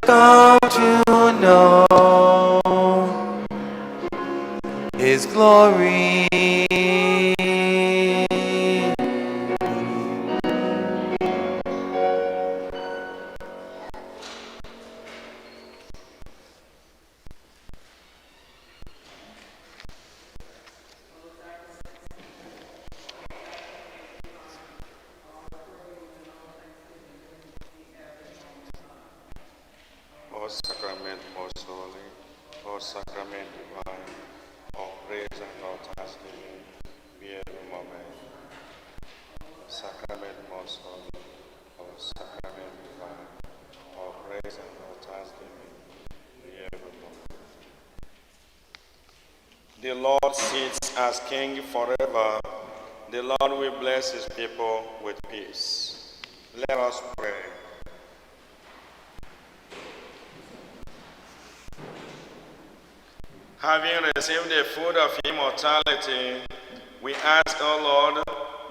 come to know His glory. O sacrament most holy, O sacrament divine, O praise and all thanksgiving, be every moment. Sacrament most holy, O sacrament divine, O praise and all thanksgiving, be every moment. The Lord sits as King forever. The Lord will bless His people with peace. Let us pray. Having received the food of immortality, we ask, O Lord,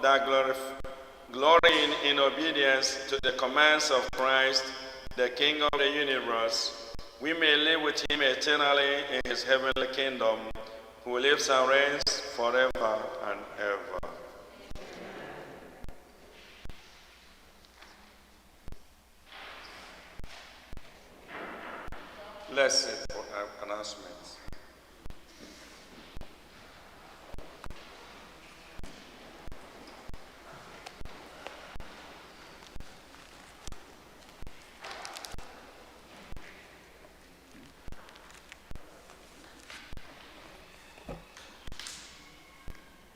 that glorying in obedience to the commands of Christ, the King of the universe, we may live with Him eternally in His heavenly kingdom, who lives and reigns forever and ever. Let's sit for announcements.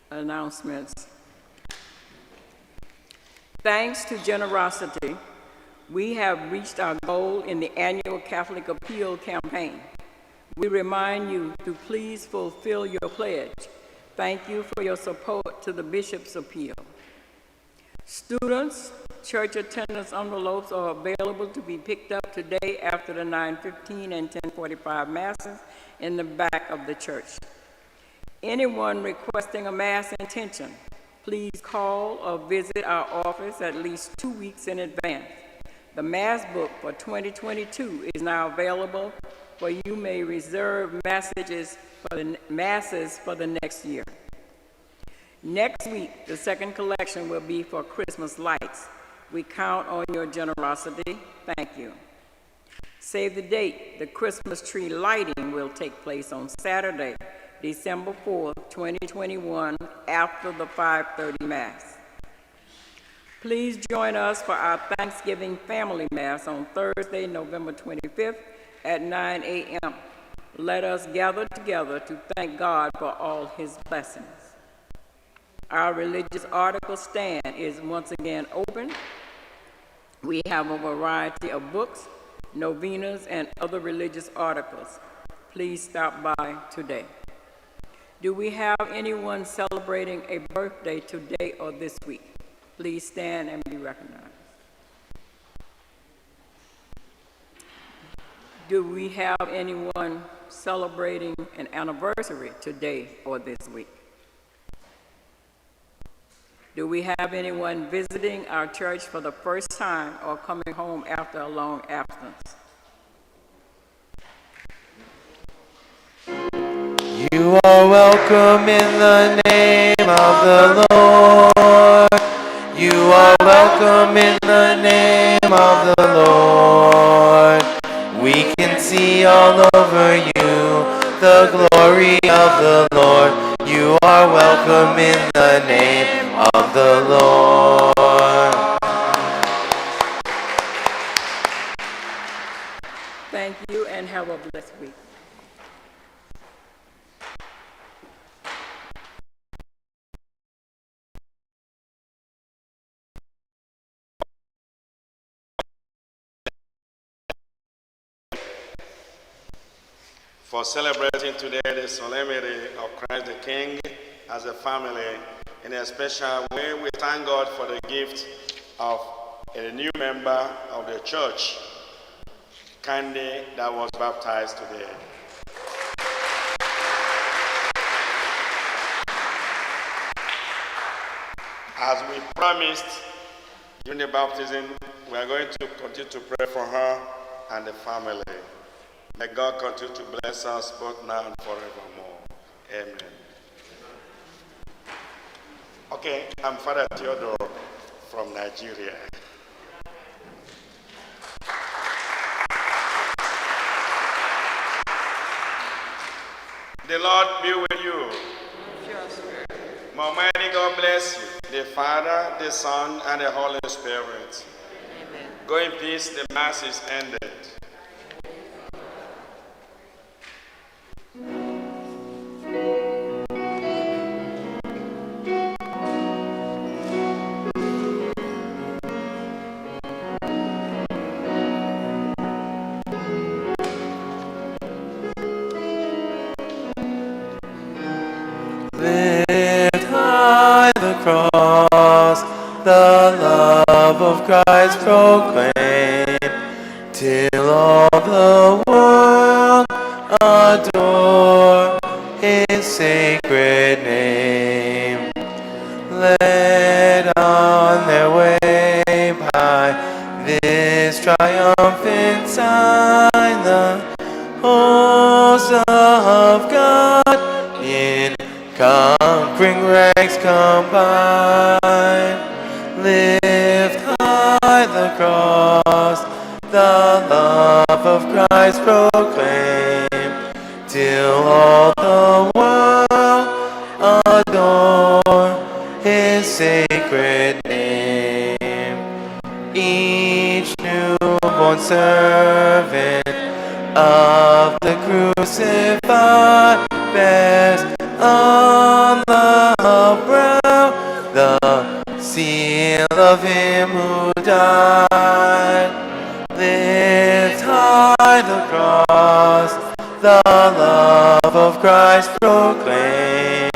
Announcements. Thanks to generosity, we have reached our goal in the annual Catholic Appeal campaign. We remind you to please fulfill your pledge. Thank you for your support to the Bishop's Appeal. Students, church attendance envelopes are available to be picked up today after the 9:15 and 10:45 masses in the back of the church. Anyone requesting a mass intention, please call or visit our office at least 2 weeks in advance. The Mass book for 2022 is now available, for you may reserve masses for the next year. Next week, the second collection will be for Christmas lights. We count on your generosity. Thank you. Save the date. The Christmas tree lighting will take place on Saturday, December 4th, 2021, after the 5:30 Mass. Please join us for our Thanksgiving Family Mass on Thursday, November 25th at 9 a.m. Let us gather together to thank God for all His blessings. Our religious article stand is once again open. We have a variety of books, novenas, and other religious articles. Please stop by today. Do we have anyone celebrating a birthday today or this week? Please stand and be recognized. Do we have anyone celebrating an anniversary today or this week? Do we have anyone visiting our church for the first time or coming home after a long absence? You are welcome in the name of the Lord. You are welcome in the name of the Lord. We can see all over you the glory of the Lord. You are welcome in the name of the Lord. Thank you and have a blessed week. For celebrating today the solemnity of Christ the King as a family, in a special way, we thank God for the gift of a new member of the church, Candy, that was baptized today. As we promised during the baptism, we are going to continue to pray for her and the family. May God continue to bless us both now and forevermore. Amen. Okay, I'm Father Theodore from Nigeria. The Lord be with you. May Almighty God bless you, the Father, the Son, and the Holy Spirit. Amen. Go in peace, the Mass is ended. Lift high the cross, the love of Christ proclaim, till all the world adore his sacred name. Led on their way by this triumphant sign, the hosts of God in conquering ranks combine. Lift high the cross, the love of Christ proclaim, till all the world adore his sacred name. Each newborn servant of the crucified bears on the brow the seal of him who died. Lift high the cross, the love of Christ proclaim,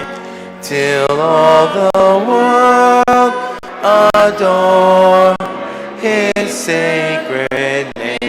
till all the world adore his sacred name.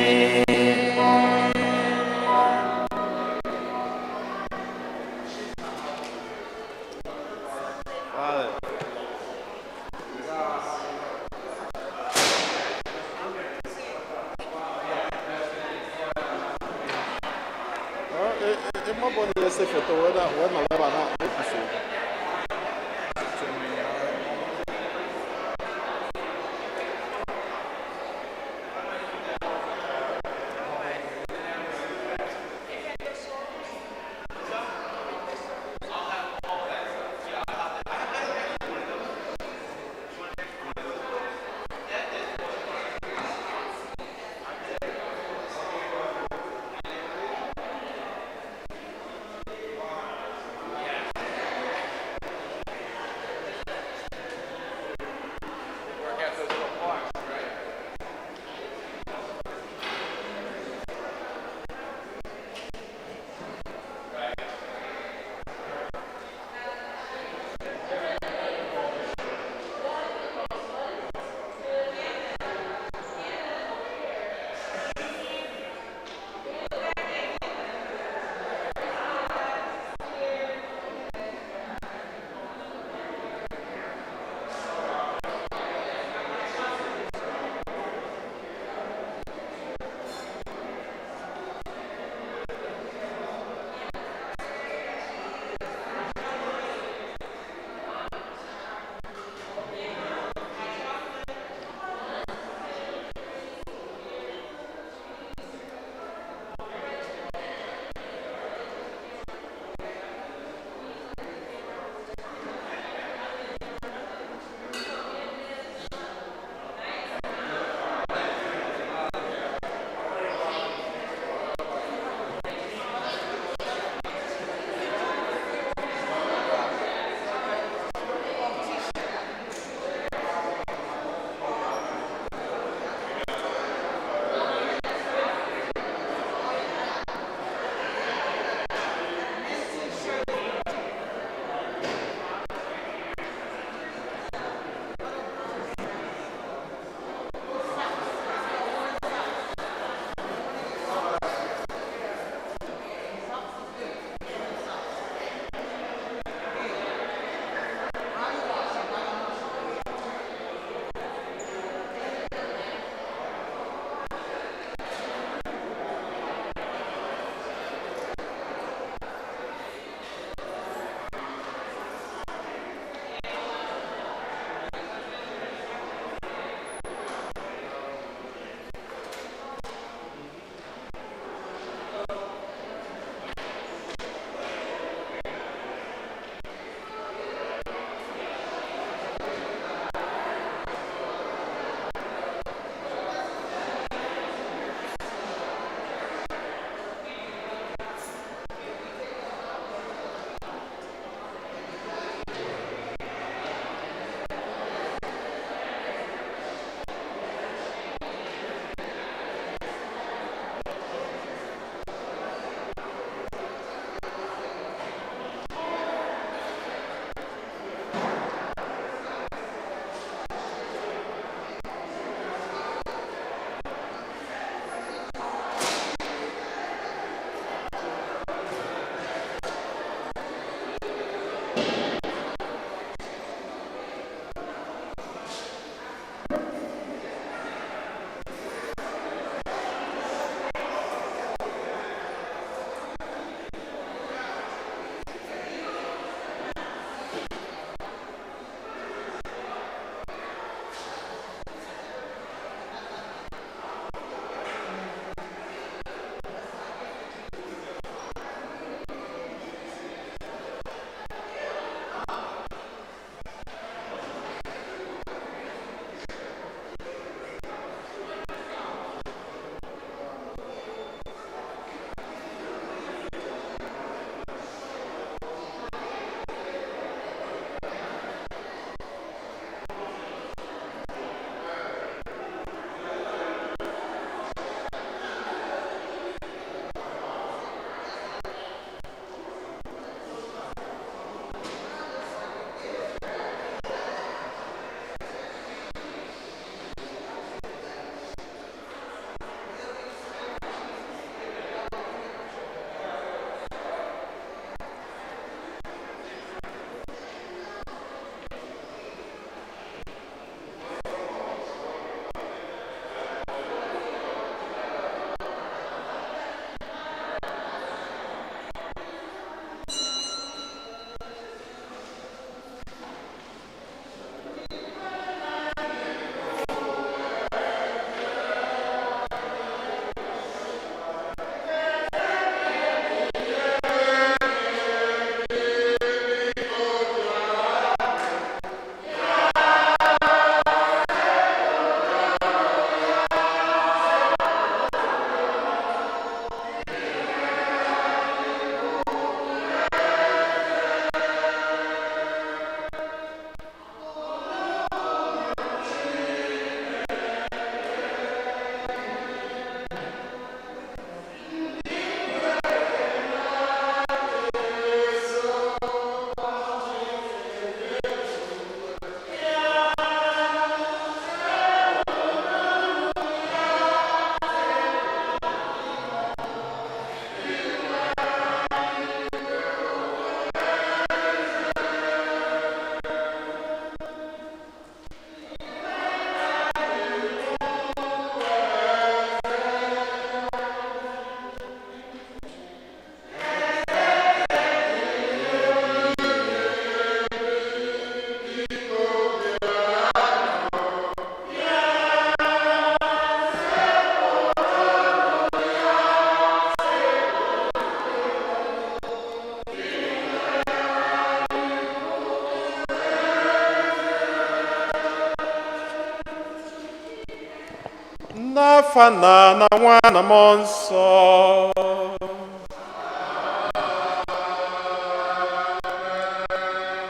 n'afa na nwa na mmụọ nsọ.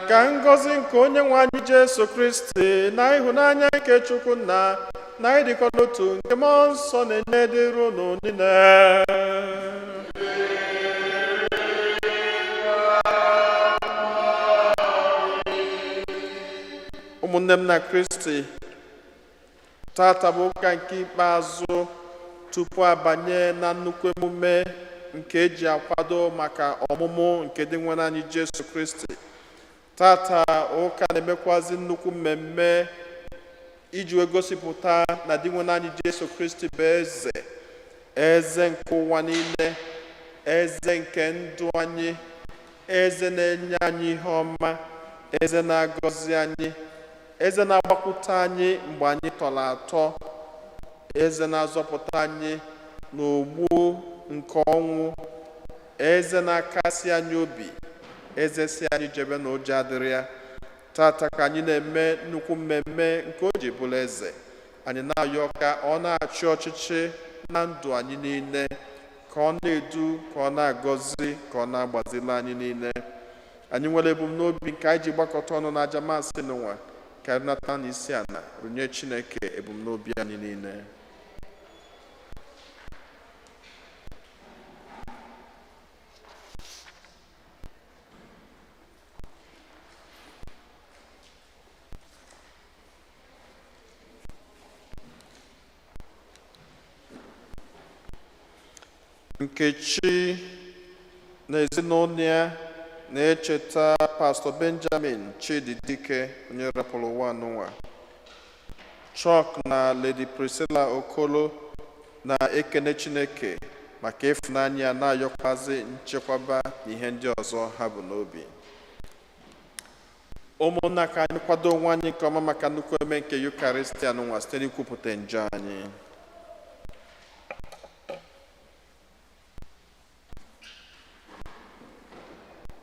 Ka ngọzi nke onye nwe anyị Jesu Kristi na ịhụnanya nke Chukwu na ịdịkọ n'otu nke mmụọ nsọ na-enye dịrị unu niile. Ụmụnne m na Kristi, tata bụ ụka nke ikpeazụ tupu abanye na nnukwu emume nke eji akwado maka ọmụmụ nke dị nwe anyị Jesu Kristi. Tata ụka na-emekwazi nnukwu mmemme iji wee gosipụta na dị nwe anyị Jesu Kristi bụ eze nke ụwa niile, eze nke ndụ anyị, eze na-enye anyị ihe ọma, eze na-agọzi anyị, eze na-agbakwute anyị mgbe anyị tọrọ atọ, eze na-azọpụta anyị n'ogbu nke ọnwụ, eze na-akasi anyị obi, eze si anyị jebe na ụjọ adịrị ya. Tata ka anyị na-eme nnukwu mmemme nke o ji bụrụ eze. Anyị na-ayọ ka ọ na-achị ọchịchị na ndụ anyị niile, ka ọ na-edu, ka ọ na-agọzi, ka ọ na-agbazili anyị niile. Anyị nwere ebumnobi nke anyị ji gbakọta ọnụ na aja masị n'ụwa, ka anyị nata n'isi ala runye Chineke ebumnobi anyị niile. Nkechi na ezinụlọ ya na-echeta Pastor Benjamin Chididike onye rapụrụ ụwa n'ụwa. Chuck na Lady Priscilla Okolo na-ekene Chineke maka ịfụnanya ya, na-ayọkwazi nchekwaba na ihe ndị ọzọ ha bụ n'obi. Ụmụnna, ka anyị kwado onwe anyị nke ọma maka nnukwu eme nke Eucharistia n'ụwa site n'ikwupụta njọ anyị.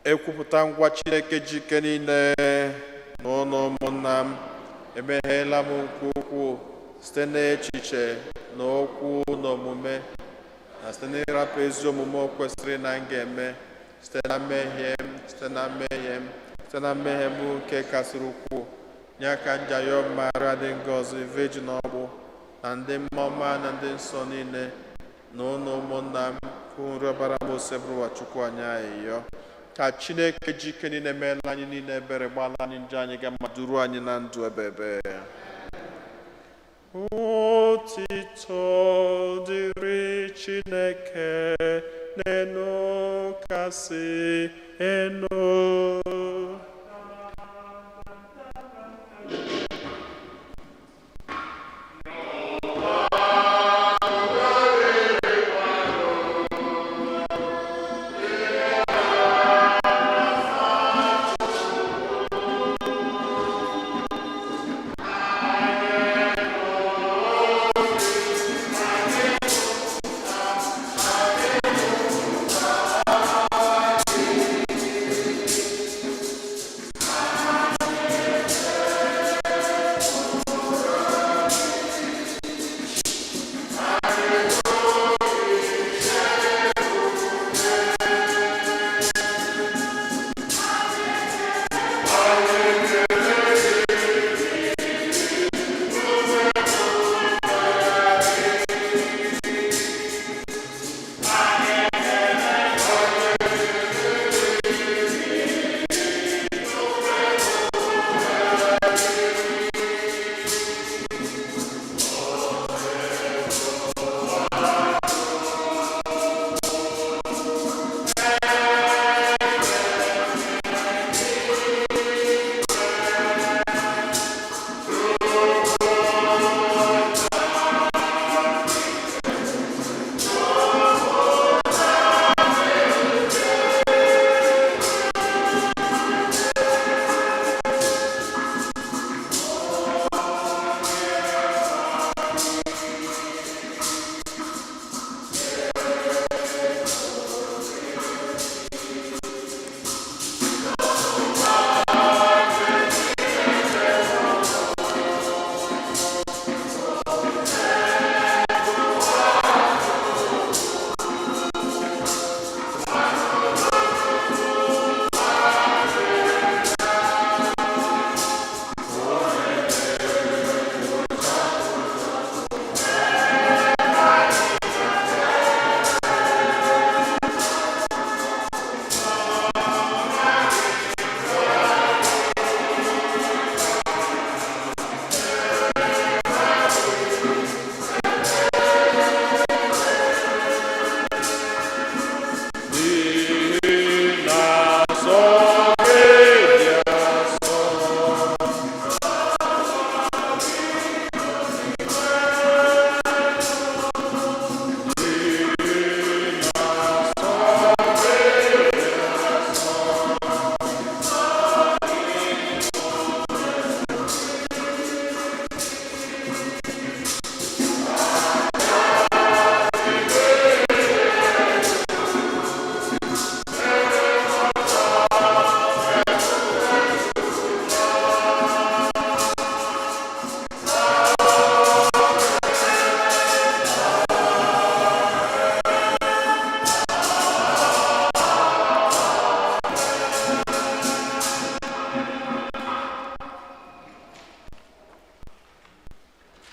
Ekwupụta ngwa Chineke ji ike niile n'ụlọ ụmụnna m, emegheela m ukwu site n'echiche na okwu na omume, na site n'ịrapụ ezi omume o kwesịrị na m ga-eme, site na mmehie m nke kasịrị ukwuu. Nye aka njayọ Maria dị ngọzi, Virgin ọgbụ, na ndị mmụọ na ndị nsọ niile na ụlọ ụmụnna m, kwụ nri ọbara m osebụrụwa Chukwu anyị ayịyọ. Ka Chineke ji ike niile meela anyị niile ebere, gbala anyị njọ anyị, ga ma duru anyị na ndụ ebebe. Otito dịrị Chineke n'enu kasị enu.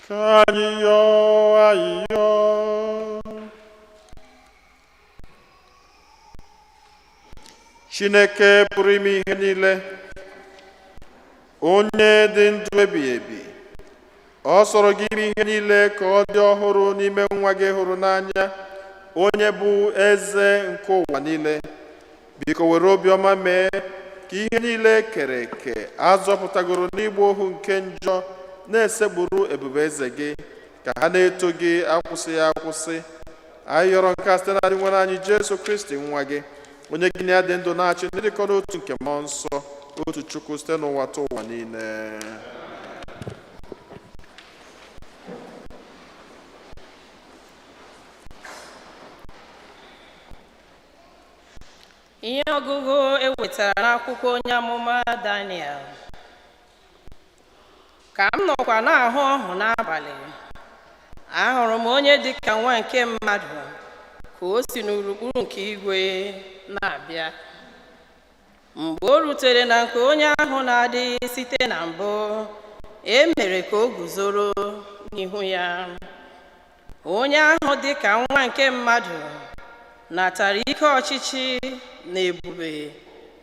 Ka anyị yọọ ayịyọ. Chineke pụrụ ime ihe niile, onye dị ndụ ebighị ebi, ọ sọrọ gị ime ihe niile ka ọ dị ọhụrụ n'ime nwa gị hụrụ n'anya, onye bụ eze nke ụwa niile. Biko were obiọma mee ka ihe niile kere eke azọpụtagoro n'igbu ohu nke njọ na-esekpuru ebube eze gị, ka ha na-eto gị akwụsịghị akwụsị. Anyị yọrọ nke a site na ndị nwere anyị Jesu Kristi nwa gị, onye gị na-adị ndụ na-achị n'ịdịkọ n'otu nke mmụọ nsọ, otu Chukwu site n'ụwa ta ụwa niile. Ihe ọgụgụ ewetara n'akwụkwọ onye amụma Daniel. Ka m nọkwa n'ahụ ọhụ n'abalị, ahụrụ m onye dịka nwa nke mmadụ ka o si n'urukpuru nke igwe na-abịa. Mgbe o rutere na nke onye ahụ na-adịghị site na mbụ, e mere ka o guzoro n'ihu ya. Onye ahụ dịka nwa nke mmadụ natara ike ọchịchị na ebube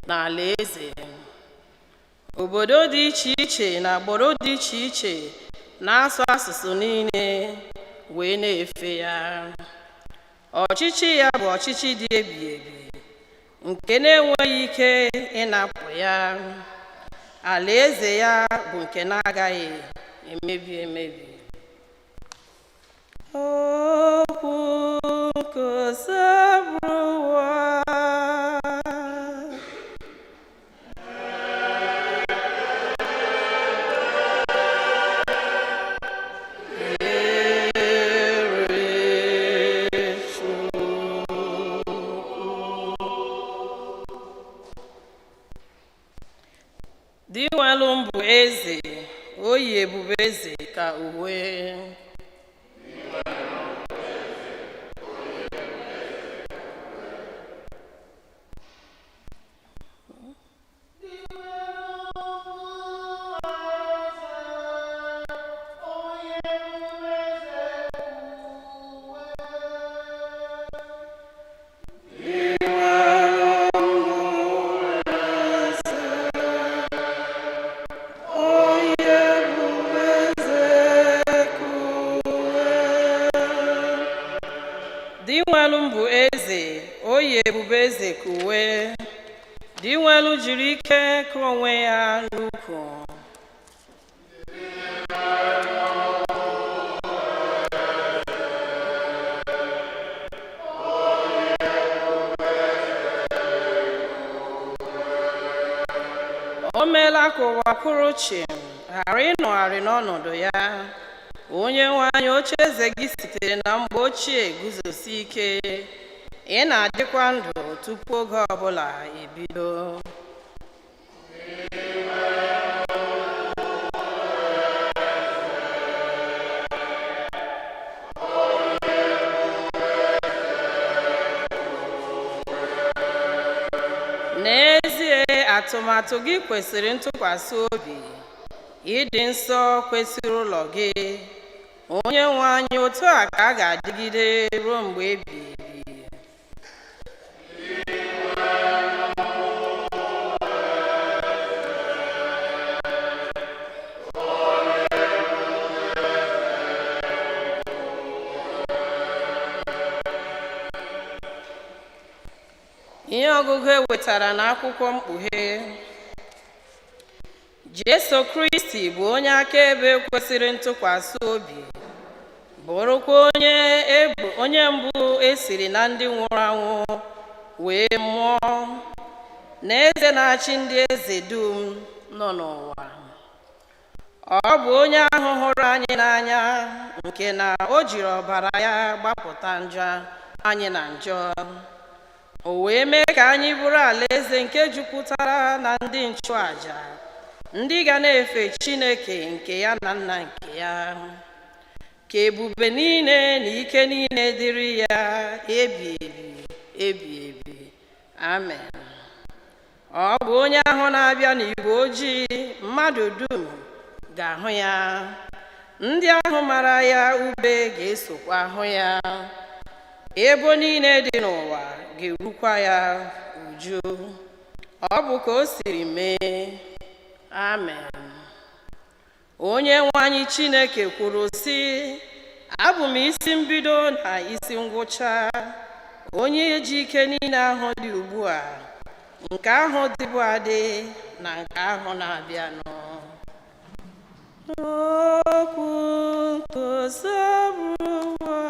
na alaeze. Obodo dị iche iche na agbụrụ dị iche iche na-asụ asụsụ niile wee na-efe ya. Ọchịchị ya bụ ọchịchị dị ebighị ebi, nke na-enweghị ike ịnapụ ya. Alaeze ya bụ nke na-agaghị emebi emebi. Okwu nkọsabụwa. Diwalu mbụ eze, o yi ebube eze ka uwe. Diwalu mbụ eze, o yi ebube eze ka uwe. Diwalu jiri ike ka onwe ya n'ukwu. O meela ka ụwa kwụrụ chịm, ghara ịnọgharị n'ọnọdụ ya. Onye nwe anyị, oche eze gị sitere na mgbe ochie guzosi ike. Ị na-adịkwa ndụ tupu oge ọbụla ebido. N'ezie, atụmatụ gị kwesịrị ntụkwasị obi. Ịdị nsọ kwesịrị ụlọ gị. Onye nwe anyị, otu a ka a ga-adịgide ruo mgbe ebighị ebi. Ihe ọgụgụ ewetara n'akwụkwọ Mkpughe. Jesu Kristi bụ onye akaebe kwesịrị ntụkwasị obi, bụrụkwa onye mbụ esiri na ndị nwụrụ anwụ wee mụọ, na eze na-achị ndị eze dum nọ n'ụwa. Ọ bụ onye ahụ hụrụ anyị n'anya, nke na o jiri ọbara ya gbapụta njọ anyị na njọ. O wee mee ka anyị bụrụ alaeze nke jupụtara na ndị nchụàjà, ndị ga na-efe Chineke nke ya na Nna nke ya. Ka ebube niile na ike niile dịrị ya ebi ebi ebi ebi. Amen. Ọ bụ onye ahụ na-abịa n'igwe ojii, mmadụ dum ga-ahụ ya, ndị ahụ mara ya ube ga-esokwa hụ ya, ebo niile dị n'ụwa ga-erukwa ya uju. Ọ bụ ka o siri mee. Amen. Onye nwe anyị Chineke kwuru sị, abụ m isi mbido na isi ngwụcha, onye ji ike niile ahụ dị ugbu a, nke ahụ dịbụ adị na nke ahụ na-abịanụ. Okwu nkọsabụwa.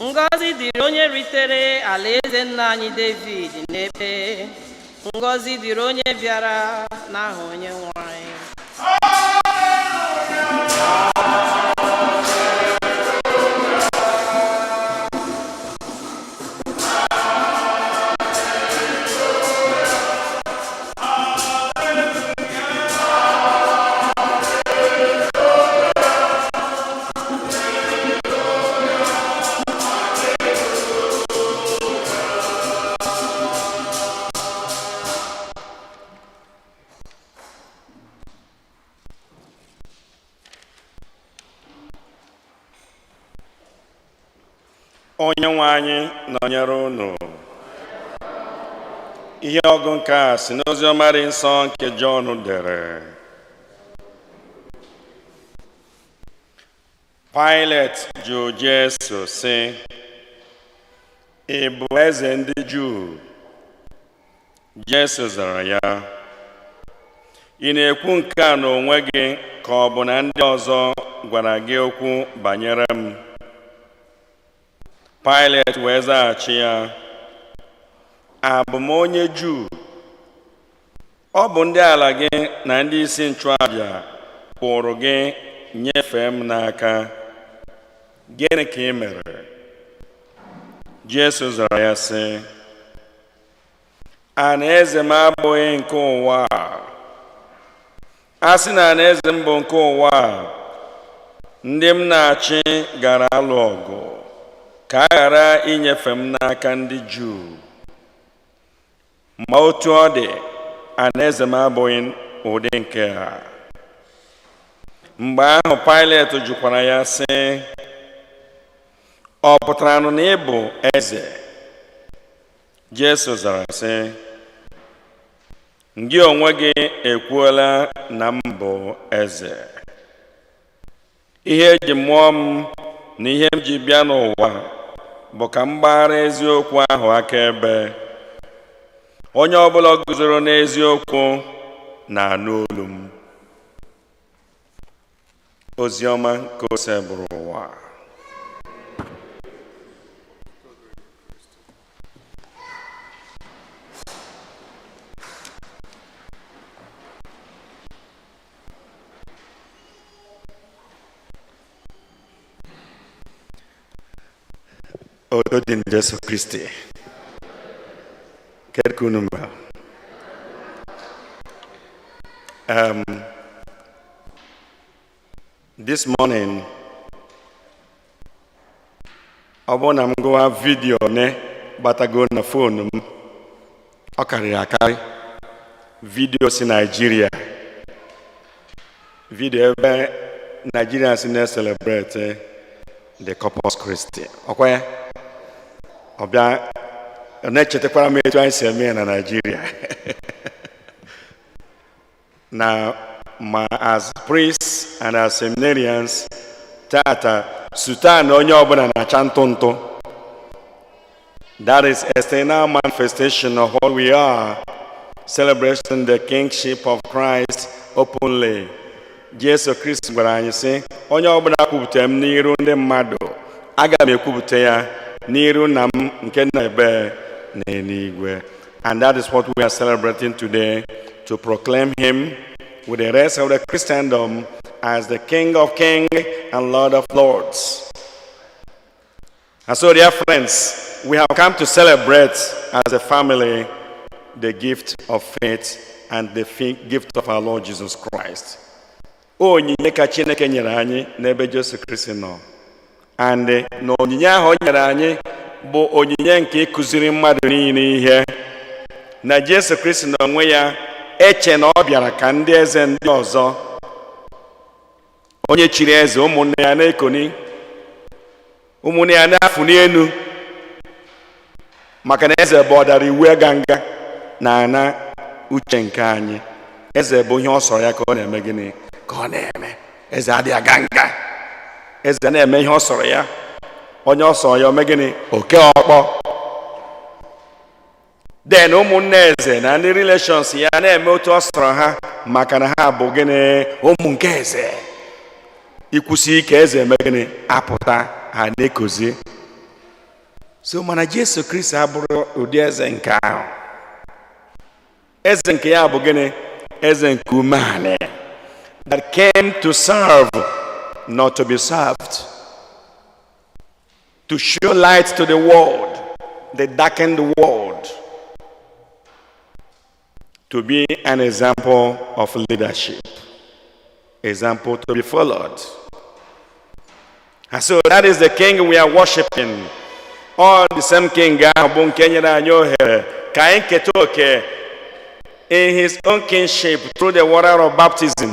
Ngọzi dịrị onye ritere alaeze nna anyị David n'ebe. Ngọzi dịrị onye bịara n'aha Onyenwe anyị. Onyenwe anyị nọnyere unu. Ihe ọgụ nke a si n'oziọma dị nsọ nke Jọn dere. Pilate jụrụ Jesu sị, ị bụ eze ndị Juu? Jesu zara ya, ị na-ekwu nke a n'onwe gị ka ọ bụ na ndị ọzọ gwara gị okwu banyere m? Pilate wee zaghachi ya, abụ m onye Juu? Ọ bụ ndị ala gị na ndị isi nchụaja kpụrụ gị nyefee m n'aka. Gịnị ka ị mere? Jesu zara ya sị, alaeze m abụghị nke ụwa a. A sị na alaeze m bụ nke ụwa a, ndị m na-achị gara alụ ọgụ ka a ghara inyefe m n'aka ndị Juu. Ma otu ọ dị, alaeze m abụghị ụdị nke ha. Mgbe ahụ Pilate jụkwara ya sị, ọ pụtara na ị bụ eze? Jesu zara sị, gị onwe gị ekwuola na m bụ eze. Ihe eji mụọ m na ihe m ji bịa n'ụwa bụ ka m gbara eziokwu ahụ akaebe. Onye ọbụla guzoro n'eziokwu na-anụ olu m. Oziọma nke ose bụrụ ụwa. Odo dị Jesu Kristi. Kerkunumba. This morning, ọ bụ na m gụwa vidiyo ne batago na fonu m, ọ karịrị akarị vidiyo si Nigeria, vidiyo ebe Nigerian si na-celebrate the Corpus Christi. Ọkwa ya? Ọbịa na-echetakwara m etu anyị si eme ya na Nigeria. Now, as priests and as seminarians, tata sultan onye ọbụla na-acha ntụ. That is external manifestation of what we are, celebrating the kingship of Christ openly. Jesus Christ gwara anyị sị, onye ọbụla kwupụta m n'iru ndị mmadụ, aga m ekwupụta ya n'iru Nna m nke nọ ebe n'eluigwe. And that is what we are celebrating today, to proclaim him with the rest of the Christendom as the King of Kings and Lord of Lords. And so, dear friends, we have come to celebrate as a family the gift of faith and the gift of our Lord Jesus Christ. Onyinye ka Chineke nyere anyị n'ebe Jesu Kristi nọ. And na onyinye ahụ o nyere anyị bụ onyinye nke ịkụziri mmadụ niile ihe. Na Jesu Kristi n'onwe ya eche na ọ bịara ka ndị eze ndị ọzọ, onye chiri eze, ụmụnne ya na-ekoni, ụmụnne ya na-afụli elu, maka na eze bụ ọdara iwu ịga nga na ana uche nke anyị. Eze bụ ihe ọ sọrọ ya ka ọ na-eme gịnị? Ka ọ na-eme. Eze adịghị aga nga. Eze na-eme ihe ọ sọrọ ya. Onye ọ sọrọ ya ome gịnị? Oke ọkpọ. Then ụmụnne eze na ndị relations ya na-eme otu ọ sọrọ ha, maka na ha bụ gịnị? Ụmụ nke eze. Ikwusi ike eze eme gịnị? Apụta ha na-ekozi. So mana Jesu Kristi abụrụ ụdị eze nke ahụ. Eze nke ya bụ gịnị? Eze nke umeala, that came to serve, not to be served, to show light to the world, the darkened world, to be an example of leadership, example to be followed. And so that is the King we are worshiping. All the same King bụ nke nyere anyị ohere ka anyị keta oke in his own kingship through the water of baptism.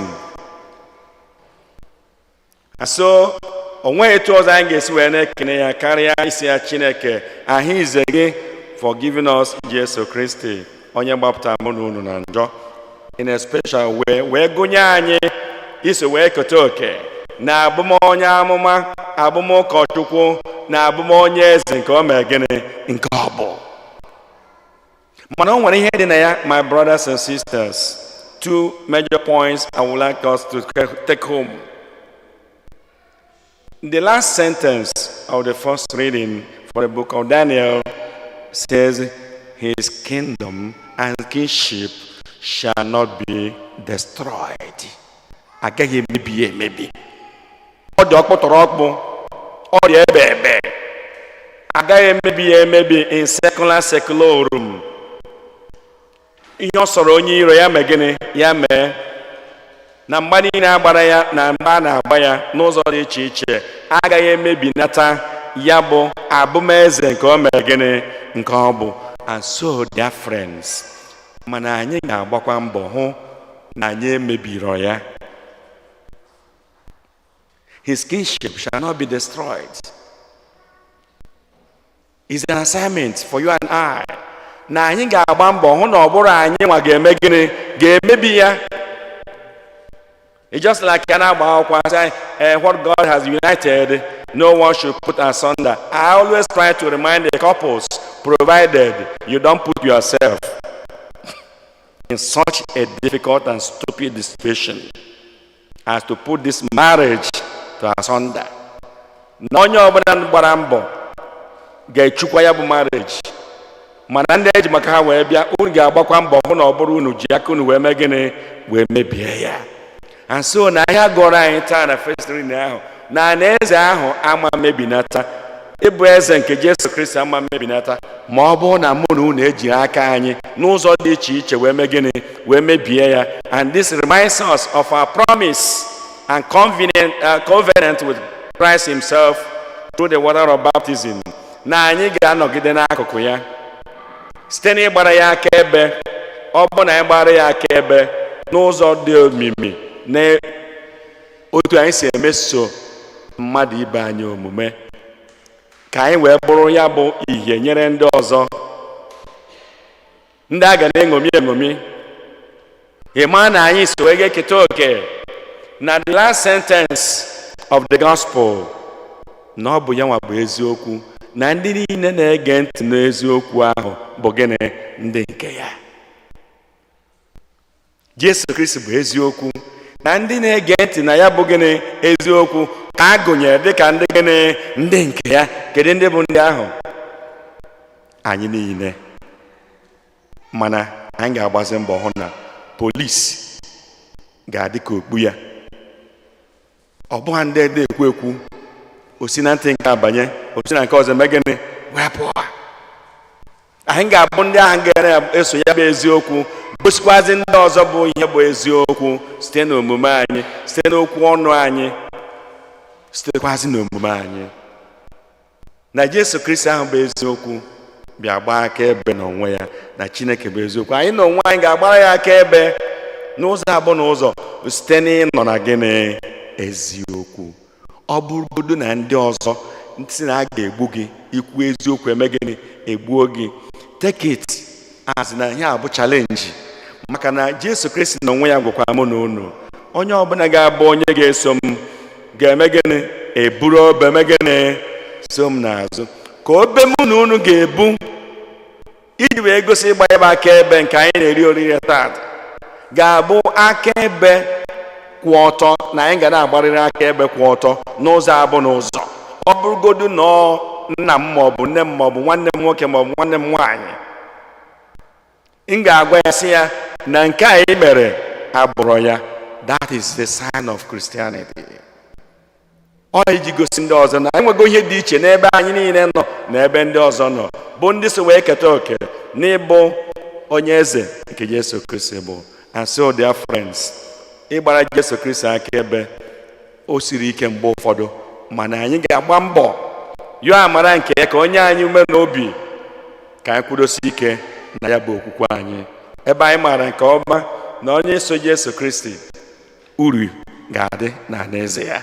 And so, onwe etu ọzọ anyị ga-esi wee na-ekene ya karịa isi ya Chineke, ahụ ize gị for giving us Jesus Christ, onye gbapụta mụ na unu na njọ, in a special way, wee gụnye anyị iso wee keta oke na abụmonye amụma, abụmụkọchukwu, na abụmonye eze nke o mee gịnị? Nke ọ bụ. Mana o nwere ihe dị na ya, my brothers and sisters. Two major points I would like us to take home. The last sentence of the first reading for the book of Daniel says, his kingdom and kingship shall not be destroyed. Agaghị emebi emebi. Ọ dị ọkpụtọrọ ọkpụ, ọ dị ebe ebe. Agaghị emebi emebi in secularum. Ihe ọ sọrọ onye iro ya mee gịnị? Ya mee. Na mgba niile agbara ya na mgba na-agba ya n'ụzọ dị iche iche, agaghị emebi nata ya bụ abụmeze nke o mere gịnị? Nke ọ bụ. And so, dear friends, mana anyị ga-agbakwa mbọ hụ na anyị emebiro ya. His kingship shall not be destroyed. It's an assignment for you and I. Na anyị ga-agba mbọ hụ na ọ bụrụ anyị nwa ga-eme gịnị? Ga-emebi ya. It's just like what God has united, no one should put asunder. I always try to remind the couples, provided you don't put yourself in such a difficult and stupid situation as to put this marriage to asunder. N'onye ọbụla gbara mbọ ga-echukwa ya bụ marriage. Mana ndị eji maka ha wee bịa, unu ga-agbakwa mbọ hụ na ọ bụrụ unu ji aka unu wee mee gịnị? Wee mebie ya. And so na ihe gọrọ anyị taa na first reading ahụ, na eze ahụ ama mebinata, ịbụ eze nke Jesu Kristi ama mebinata, ma ọ bụrụ na mụ na unu eji aka anyị n'ụzọ dị iche iche wee mee gịnị? Wee mebie ya. And this reminds us of our promise and covenant with Christ himself through the water of baptism, na anyị ga-anọgide n'akụkụ ya site n'ịgbara ya akaebe. Ọ bụ na ịgbara ya akaebe n'ụzọ dị omimi na otu anyị si emeso mmadụ ibe anyị omume, ka anyị wee bụrụ ya bụ ihe nyere ndị ọzọ, ndị a ga na-eṅomi eṅomi. Ịma na anyị so wee ga-eketa oke na the last sentence of the gospel, na ọ bụ ya nwa bụ eziokwu, na ndị niile na-ege ntị n'eziokwu ahụ bụ gịnị? Ndị nke ya. Jesu Kristi bụ eziokwu, na ndị na-ege ntị na ya bụ gịnị eziokwu ka a gụnyere dịka ndị gịnị ndị nke ya. Kedu ndị bụ ndị ahụ? Anyị niile. Mana anyị ga-agbazi mbọ hụ na polisi ga-adị ka okpu ya. Ọ bụghị ndị ekwu ekwu, o si na ntị nke abanye, o si na nke ọzọ mee gịnị wepụ. Anyị ga-abụ ndị ahụ ga-eso ya bụ eziokwu, gosikwazi ndị ọzọ bụ ihe bụ eziokwu site n'omume anyị, site n'okwu ọnụ anyị, sitekwazi n'omume anyị. Na Jesu Kristi ahụ bụ eziokwu bịa gbaa akaebe n'onwe ya na Chineke bụ eziokwu. Anyị na onwe anyị ga-agbara ya akaebe n'ụzọ abụọ n'ụzọ site n'ịnọ na gịnị eziokwu. Ọ bụrụgodu na ndị ọzọ si na a ga-egbu gị ikwu eziokwu eme gịnị egbuo gị, take it as na ihe a bụ challenge, maka na Jesu Kristi na onwe ya gwakwa mụ na unu, onye ọbụla ga-abụ onye ga-eso m ga-eme gịnị eburu obe eme gịnị so m n'azụ. Ka obe mụ na unu ga-ebu iji wee gosi ịgba ebe akaebe nke anyị na-eri oriri taa ga-abụ akaebe kwụ ọtọ, na anyị ga na-agbarịrị akaebe kwụ ọtọ n'ụzọ abụ n'ụzọ. Ọ bụrụgodu na nna m maọbụ nne m maọbụ nwanne m nwoke maọbụ nwanne m nwaanyị, m ga-agwa ya sị ya na nke a ị mere abụrụ ya. That is the sign of Christianity. Ọ iji gosi ndị ọzọ na enwego ihe dị iche n'ebe anyị niile nọ na ebe ndị ọzọ nọ, bụ ndị so wee keta oke n'ịbụ onye eze nke Jesu Kristi bụ. And so dear friends, ịgbara Jesu Kristi akaebe o siri ike mgbe ụfọdụ, mana anyị ga-agba mbọ yọọ amara nke ya ka onye anyị ume n'obi ka anyị kwudosi ike na ya bụ okwukwe anyị, ebe anyị maara nke ọma na onye so Jesu Kristi uru ga-adị n'alaeze ya.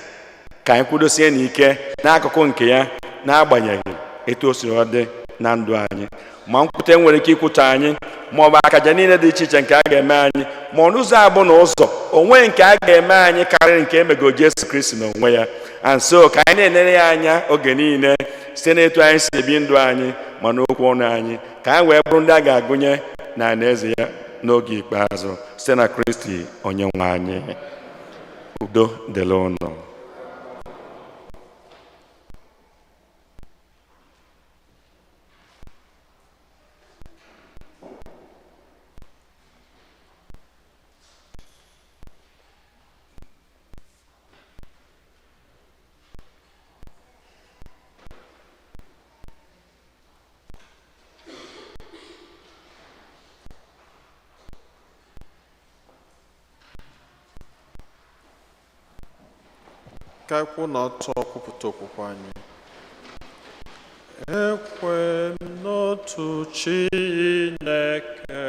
Ka anyị kwudosie n'ike n'akụkụ nke ya n'agbanyeghị etu o siri dị na ndụ anyị. Ma nkwute nwere ike ikwute anyị, ma ọ bụ akaja niile dị iche iche nke a ga-eme anyị, ma n'ụzọ abụ na ụzọ onwe nke a ga-eme anyị karịrị nke emego Jesu Kristi n'onwe ya. And so ka anyị na-enere ya anya oge niile site n'etu anyị si ebi ndụ anyị ma n'okwu ọnụ anyị, ka anyị wee bụrụ ndị a ga-agụnye na alaeze ya n'oge ikpeazụ site na Kristi onye nwe anyị. Udo dịrị unu. Ka anyị kwụ n'ọtọ kwupụta okwukwe anyị. Ekwe n'otu Chineke,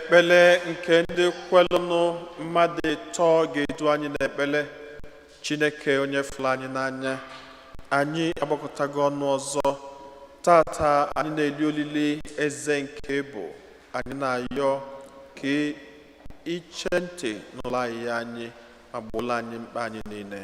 ekpele nke ndị kwelụnụ mmadụ ịtọ ga-edu anyị n'ekpele. Chineke onye fụrụ anyị n'anya, anyị agbakọtago ọnụ ọzọ tata. Anyị na-eli olili eze nke bụ anyị na-ayọ ka iche ntị n'ụlọ anyị ma gboola anyị mkpa anyị niile.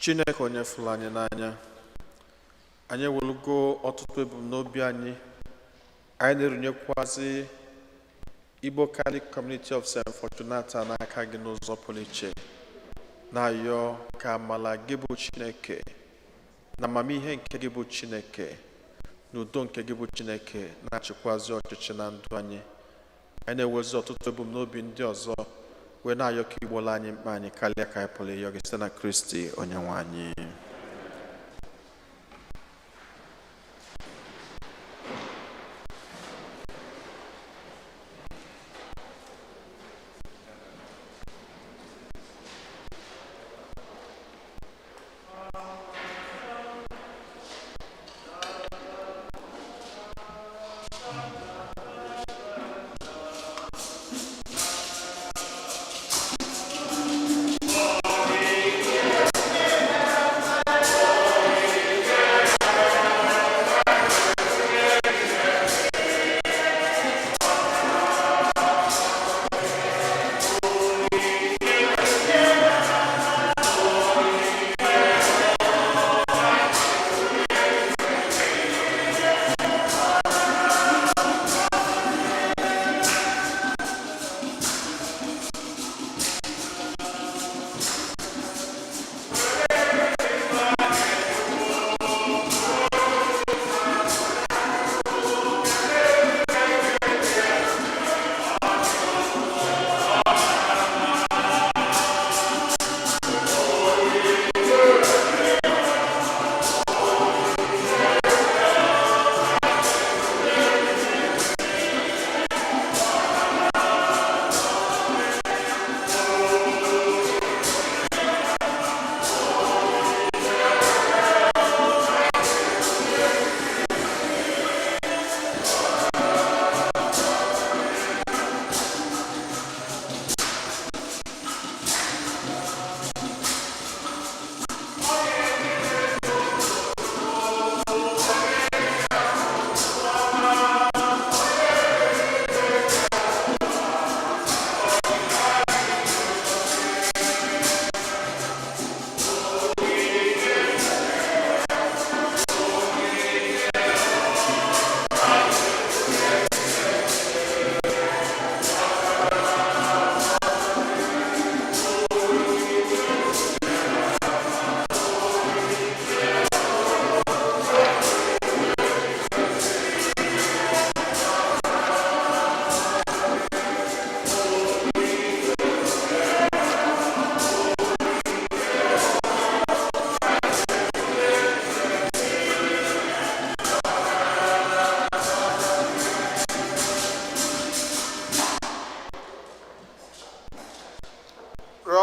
Chineke onye fụrụ anyị n'anya, anyị ewelugo ọtụtụ ebumnobi anyị na-erunyekwazị Igbo Catholic Community of St. Fortunata n'aka gị n'ụzọ pụrụ iche, na-ayọ ka amala gị bụ Chineke na amamihe nke gị bụ Chineke na udo nke gị bụ Chineke na-achịkwazi ọchịchị na ndụ anyị. Anyị na-ewezi ọtụtụ ebumnobi ndị ọzọ wee na-ayọ ka igbola anyị mkpa anyị karịa ka anyị pụrụ ịyọ gị site na Kristi onye nwe anyị.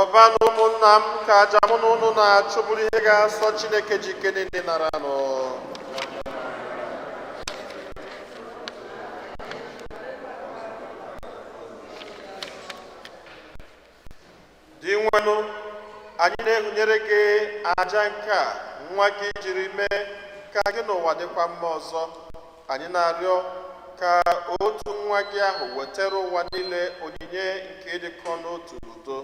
Yọbanụ ụmụnna m ka aja mụ na unu na-achụ bụrụ ihe ga-asọ Chineke ji ike niile nara nụ. Dị nwenụ, anyị na-ehunyere gị aja nke a nwa gị jiri mee ka gị n'ụwa dịkwa mma ọzọ. Anyị na-arịọ ka otu nwa gị ahụ wetara ụwa niile onyinye nke ịdịkọ n'otu n'udo.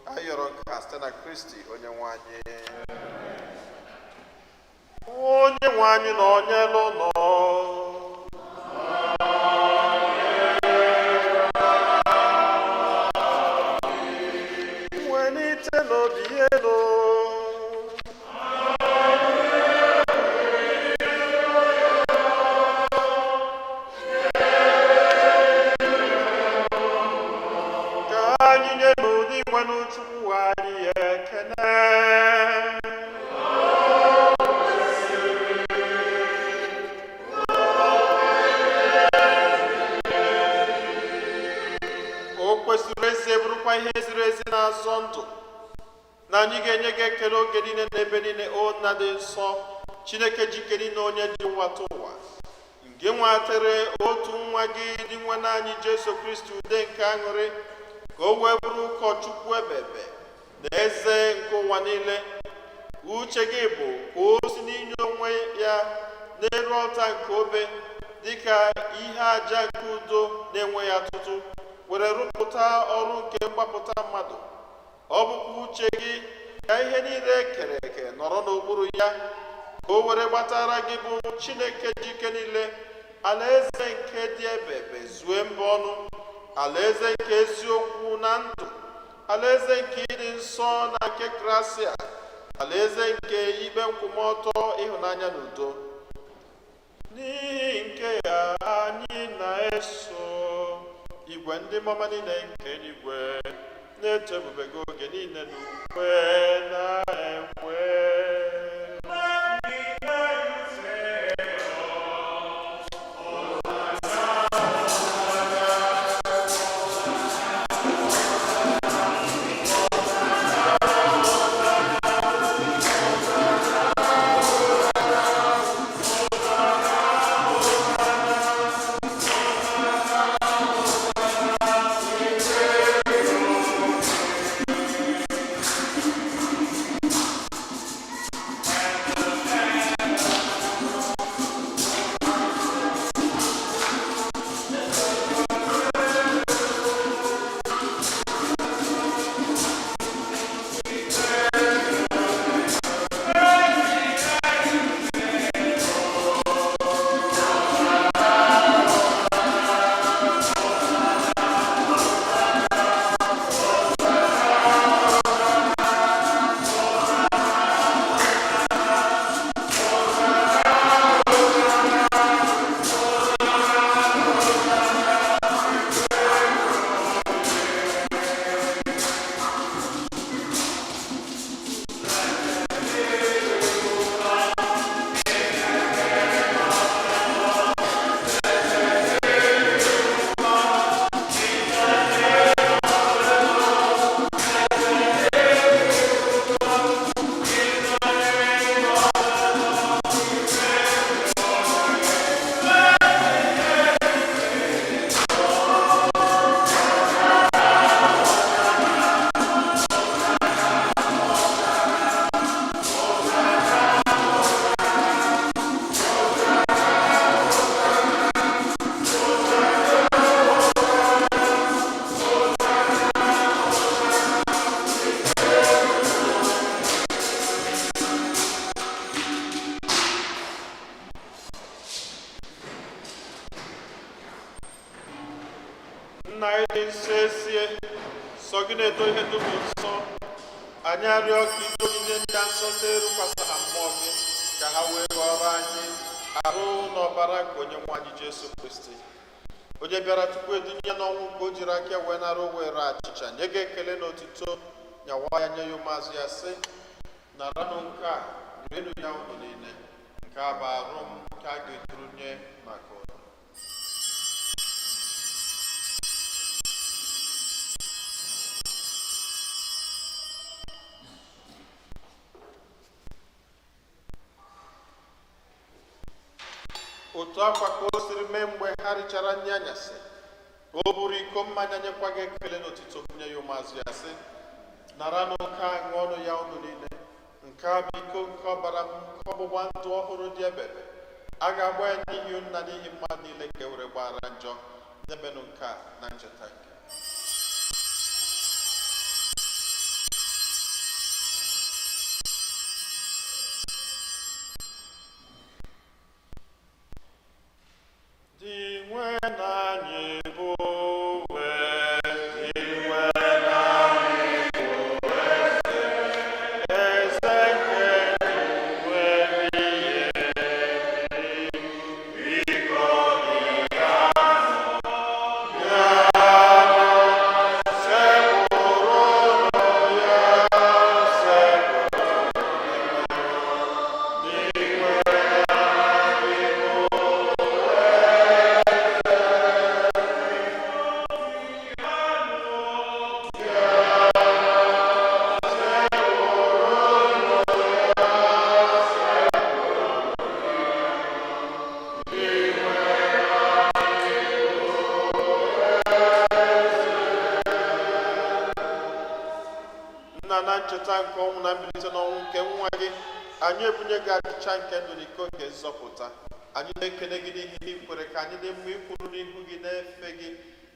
Anyị rịọrọ nke a site na Kristi onye nwe anyị. Onye nwe anyị na onye n'ụlọ welite n'obi elu. Ka anyị nye n'ụdị nwenụ Chukwu anyị ekene. O kwesịrị ezi bụrụkwa ihe ziri ezi na-azọ ndụ na anyị ga-enye gị ekele oge niile na ebe niile, o nna dị nsọ, Chineke jike niile, onye ji nwata ụwa, nke nwatere otu nwa gị dị nwe anyị Jesu Kristi ude nke aṅụrị, ka o wee bụrụ ụkọchukwu ebebe na eze nke ụwa niile. Uche gị bụ ka o si n'inye onwe ya n'elu ọta nke obe dịka ihe aja nke udo na-enweghị atụtụ, were rụpụta ọrụ nke mgbapụta mmadụ. Ọ bụkwa uche gị ka ihe niile ekere eke nọrọ n'okpuru ya, ka o were gbatara gị bụ Chineke jike niile alaeze nke dị ebebe zue mba ọnụ, alaeze nke eziokwu na ndụ, alaeze nke ịdị nsọ na nke gracia, alaeze nke ikpe nkwụmọtọ, ịhụnanya na udo. N'ihi nke ya anyị na-eso igwe ndị mama niile nke eluigwe na-eto ebube gị oge niile n'ukwe na ekwe. Nna anyị dị nsọ esie, sọ gị na-edo ihe dum nsọ. Anyị arịọ ka ike onyinye ndị a nsọ na-erukwasị na mmụọ gị, ka ha wee ghọrọ anyị arụ na ọbara nke onye nwe anyị Jesu Kristi, onye bịara tupu edunye ya n'ọnwụ, nke o jiri aka wee nara o were achịcha nye gị ekele na otuto, nyawa ya nye ya ụmụazụ ya sị, naranụ nke a, rienụ ya unu niile, nke a bụ arụ m nke a ga-eduru nye maka unu. otu akwa ka o siri mee mgbe ha richara nri anyasị. O buru iko mmanya nyekwa gị ekele n'otito bunye ya ụmụazụ ya sị, nara n'oke aṅụ ọnụ ya unu niile, nke a bụ iko nke ọbara m nke ọgbụgba ndụ ọhụrụ dị ebebe, a ga-agba ya n'ihi unu na n'ihi mmadụ niile ka e were gbara njọ. Debenụ nke a na ncheta nke dị nwe na anyị bụ na ncheta nke ọnwụ na mbilite n'ọnwụ nke nwa gị, anyị ebunye gị achịcha nke ndụ na iko nke nzọpụta. Anyị na-ekele gị n'ihi na ị kwere ka anyị dị mma ikwuru n'ihu gị na-efe gị.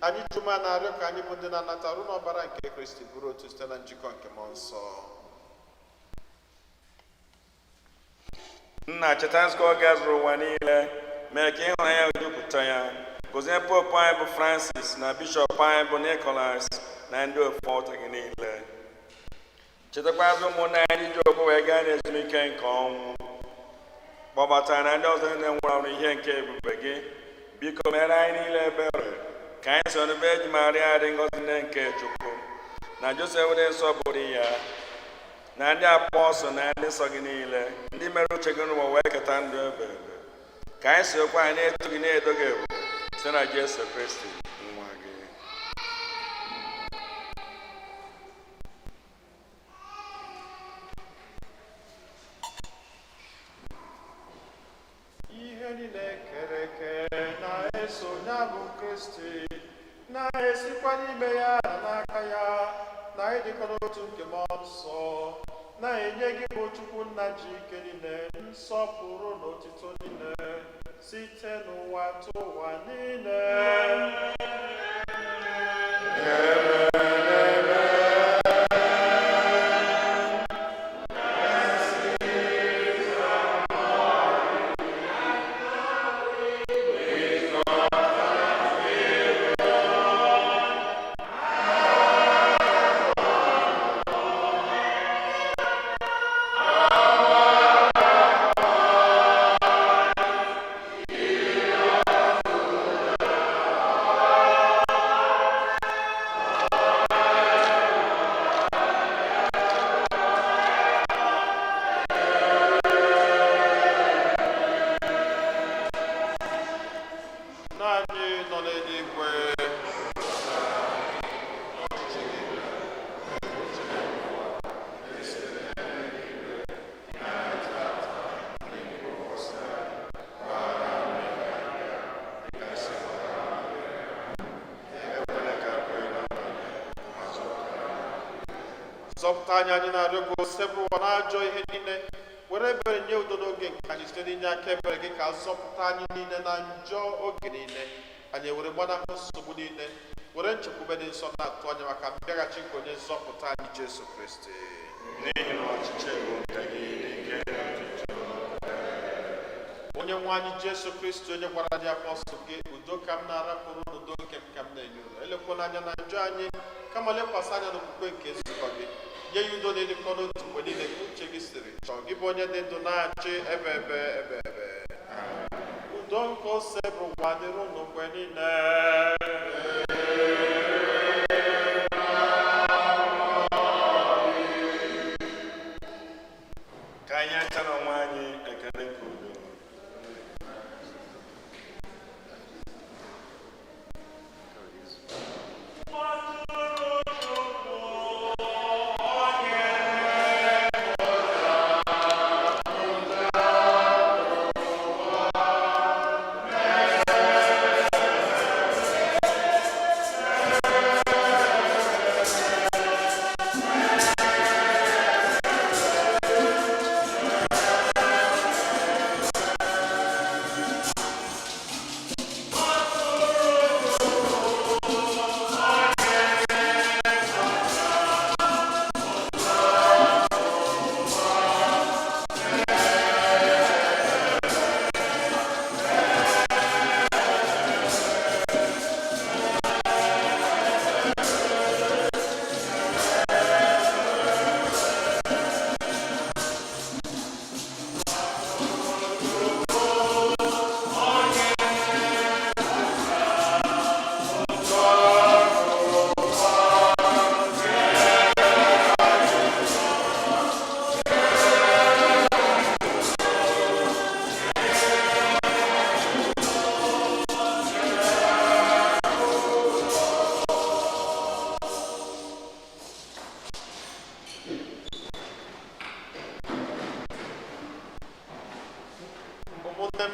Anyị jụma na-arịọ ka anyị bụ ndị na-anata ọrụ n'ọbara nke Kristi bụrụ otu site na njikọ nke mmụọ nsọ. Nna, cheta nzukọ gị zụrụ ụwa niile, mee ka ịhụnanya ya jupụta ya. Gọzie popu anyị bụ Francis na bishọp anyị bụ Nicholas na ndị ofu ọta gị niile. Chetakwazi ụmụnne anyị ji okwu wee gaa n'ezumike nke ọnwụ. Kpọbata na ndị ọzọ niile nwụrụ ọrụ ihe nke ebube gị. Biko mere anyị niile ebere ka anyị soro Virgin Maria dị ngọzi nne nke Chukwu na Josef dị nsọ bụrụ ya na ndị apọstọl na ndị nsọ gị niile, ndị mere uche gị n'ụwa wee keta ndụ ebe ebe. Ka anyị si okwu anyị na-eto gị na-edo gị ebube site na Jesu Kristi nwa gị. Ihe niile kere eke na-eso ya bụ Kristi, na-esikwa n'ime ya na n'aka ya, na ịdịkọ n'otu nke mmụọ nsọ, na-enye gị bụ Chukwu nna ji ike niile, nsọpụrụ na otito niile, site n'ụwa tụ ụwa niile. Zọpụta anyị na-arịọ gị osebụ ụwa na-ajọ ihe niile, were ebere nye udo n'oge nke anyị site n'inye aka ebere gị ka zọpụta anyị niile na njọ oge niile. Anyị were gbanahụ nsogbu niile, were nchekwube dị nsọ na-atụ anya maka mbịaghachi nke onye nzọpụta anyị Jesu Kristi. N'ihi na ọchịchị bụ nke gị n'ike na ọchịchị. Onye nwe anyị Jesu Kristi, onye gwara ndị apọstọl gị, udo ka m na-arapụrụ n'udo nke m ka m na-enye unu, elekwala anya na njọ anyị, kama lekwasị anya n'okwukwe nke nzukọ gị. Nye ya udo na-edikọ n'otu mgbe niile ka uche gị siri chọọ, gị bụ onye dị ndụ na-achị ebe ebe ebe ebe. Udo nke ose bụ ụwa dịrị unu mgbe niile. Ka anyị acha n'onwe anyị ekele nke udo.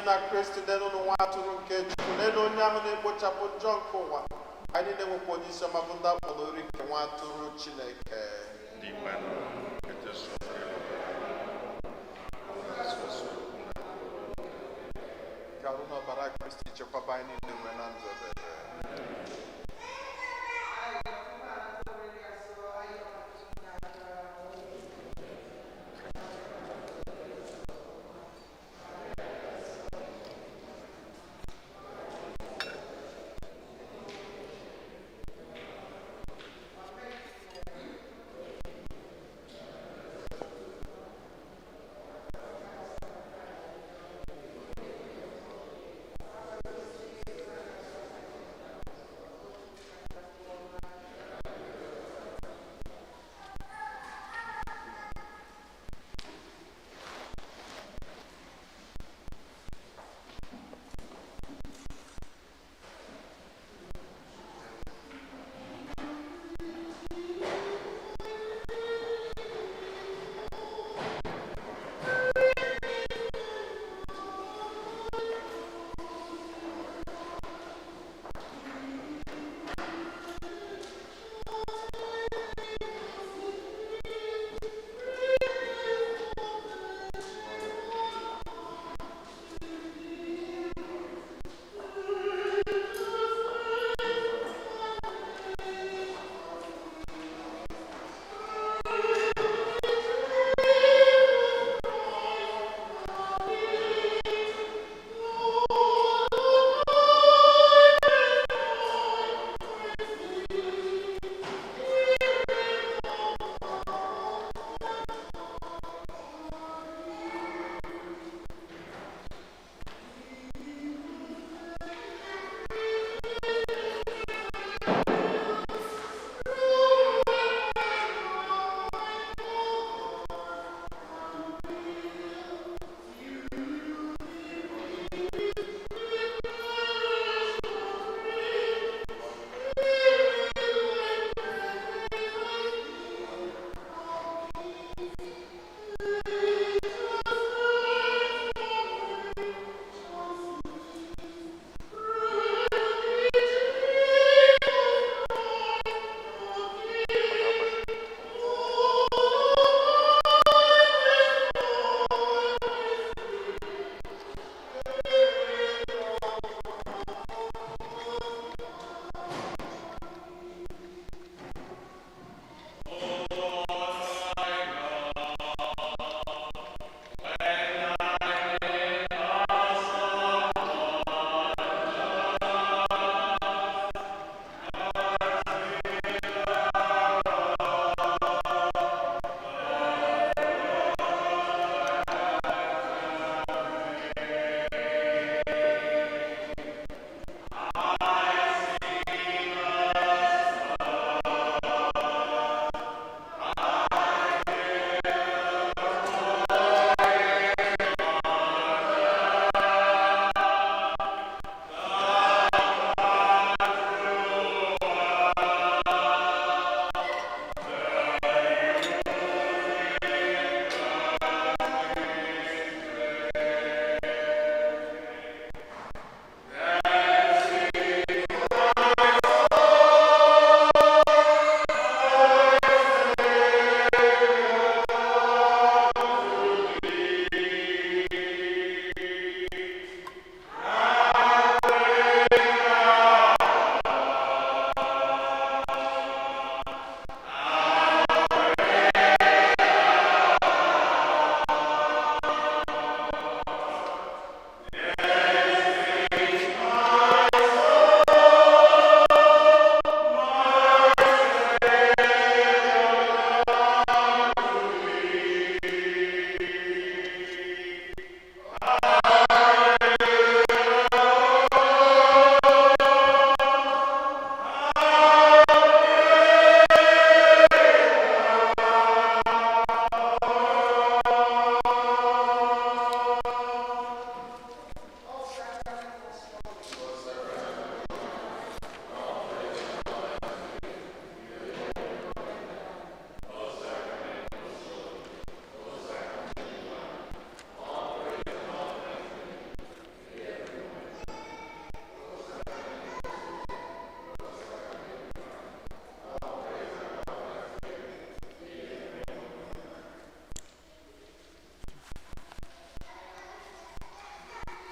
nna Kristi n'elu nwa atụrụ nke Chukwu n'elu onye ahụ na-ekpochapụ njọ nke ụwa anyị na-enwekwa onye isi ọma bụ ndị akpọrọ ori nke nwa atụrụ Chineke ka arụ n'ọbara Kristi chekwaba anyị niile nwee na ndụ ebere.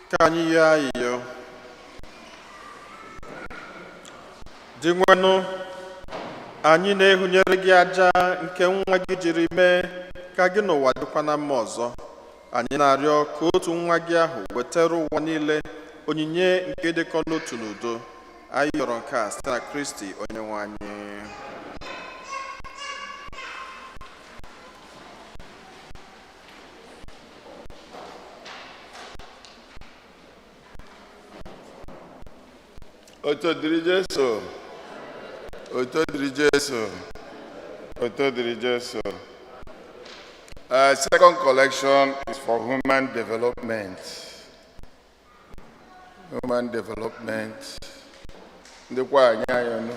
Ka anyị yọọ ayịyọ. Dị nwenụ, anyị na-ehunyere gị aja nke nwa gị jiri mee ka gị n'ụwa dịkwa na mma ọzọ. Anyị na-arịọ ka otu nwa gị ahụ wetara ụwa niile onyinye nke dịkọ n'otu n'udo. Anyị yọrọ nke a site na Kristi onye nwe anyị. Oto diri Jesu. Oto diri Jesu. Oto diri Jesu. Second collection is for human development. Human development. Ndekwa anya ya no.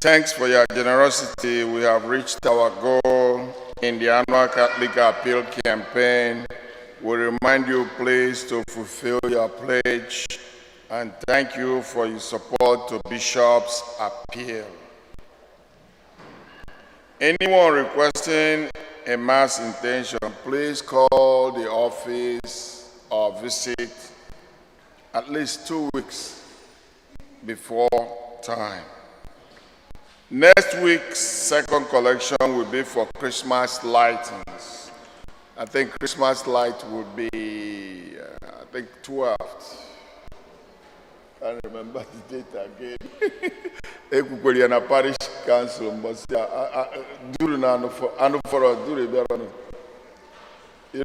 Thanks for your generosity. We have reached our goal in the annual Catholic Appeal campaign. We remind you, please, to fulfill your pledge, and thank you for your support to Bishop's Appeal. Anyone requesting a Mass intention, please call the office or visit at least 2 weeks before time. Next week's second collection will be for Christmas lightings. I think Christmas light will be, 12th. I can't remember the date again. Ekukweliana Parish Council must you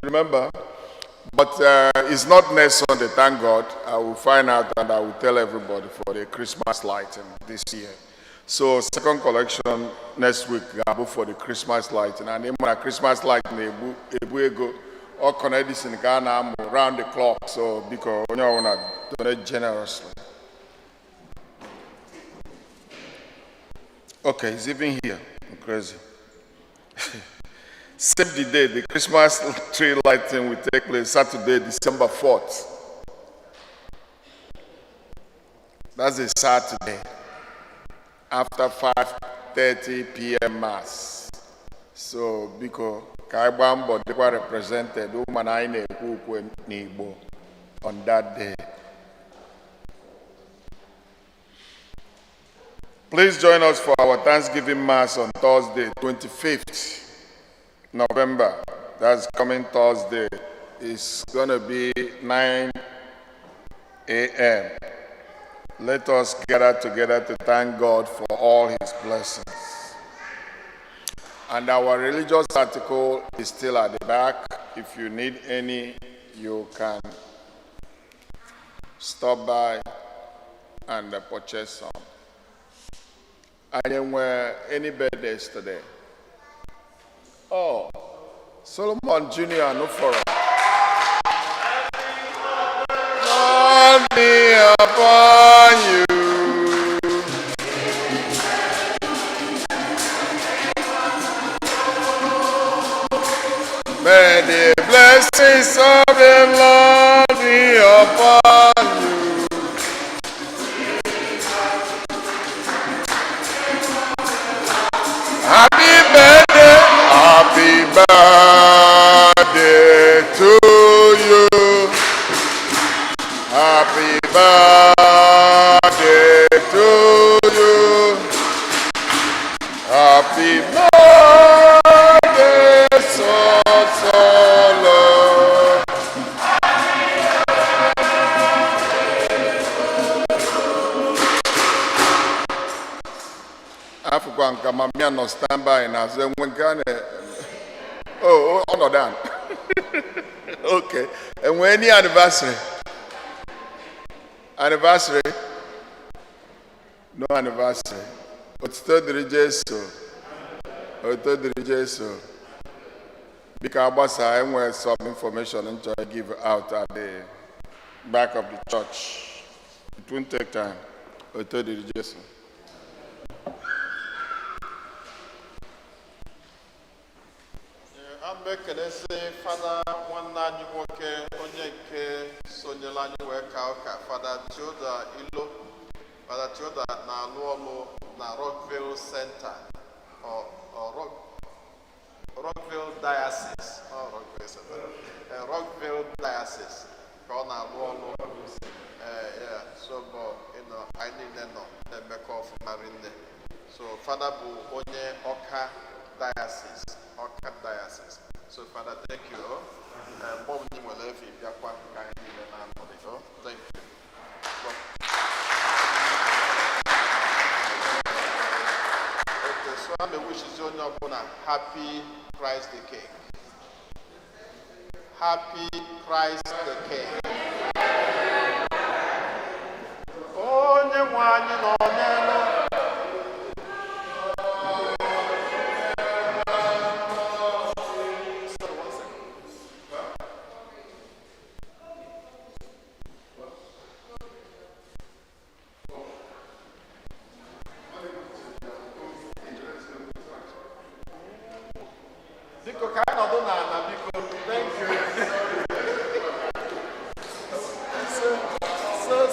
remember? But it's not next Sunday, thank God. I will find out and I will tell everybody for the Christmas lighting this year. So second collection next week for the Christmas lighting, and in my Christmas lighting we go all connected in Ghana around the clock. So because you want to donate generously. Okay, it's even here. I'm crazy. Save the day. The Christmas tree lighting will take place Saturday, December 4th. That's a Saturday. After 5:30 p.m. Mass. So, because Kaibambo, they were represented Igbo on that day. Please join us for our Thanksgiving Mass on Thursday, 25th November. That's coming Thursday. It's going to be 9 a.m. Let us gather together to thank God for all his blessings. And our religious article is still at the back. If you need any, you can stop by and purchase some. And then any birthdays today? Oh, Solomon Jr. no forum. Be upon you. May the blessings of the Lord be upon you. birthday to you. Happy birthday, Solo. African Kamamia no stand by and as when oh, no, done. Okay. And when the anniversary? Anniversary? No anniversary. It's third register. Third register. Because I have some information and to give out at the back of the church. It won't take time. Third register. Ambekele say Father nwanne anyị nwoke onye nke sonyela anyị wee ka ụka Father Chioda na-alụ ọlụ na Rockville Center or Rockville Diocese Rockville Diocese ka ọ na-alụ ọlụ so anyị niile nọ na-emekọ ọfụma rinne so Father bụ onye Ọka Diocese. So, Father, thank you. Thank you. Okay, so I'm a wish is on your happy Christ the King. Happy Christ the King. Oh, you want you know.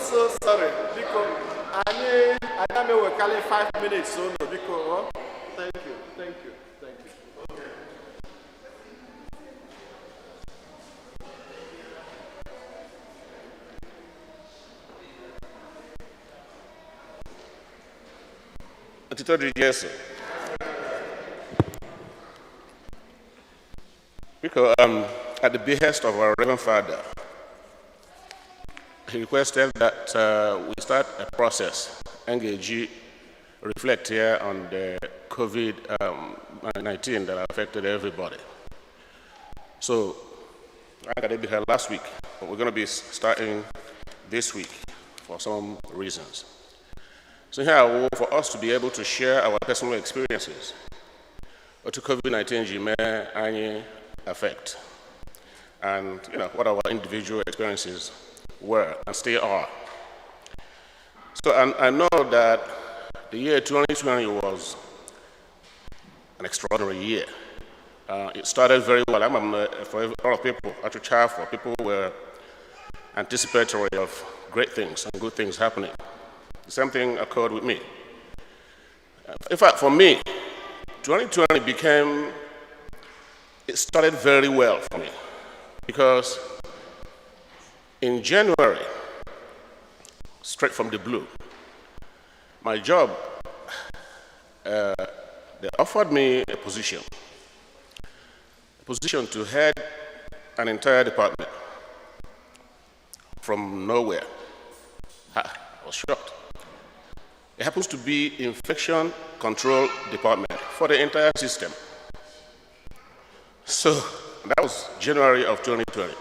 So sorry, because I may work 5 minutes, so no, because thank you. Yes. Because at the behest of our Reverend Father, he requested that we start a process, engage, reflect here on the COVID-19 that affected everybody. So, I got to be here last week, but we're going to be starting this week for some reasons. So here, for us to be able to share our personal experiences to COVID-19 may any affect, and what our individual experiences were and still are. So I know that the year 2020 was an extraordinary year. It started very well. For a lot of people, actually, for people who were anticipatory of great things and good things happening. The same thing occurred with me. In fact, for me, 2020 it started very well for me because in January, straight from the blue, my job, they offered me a position to head an entire department from nowhere. I was shocked. It happens to be infection control department for the entire system. So that was January of 2020.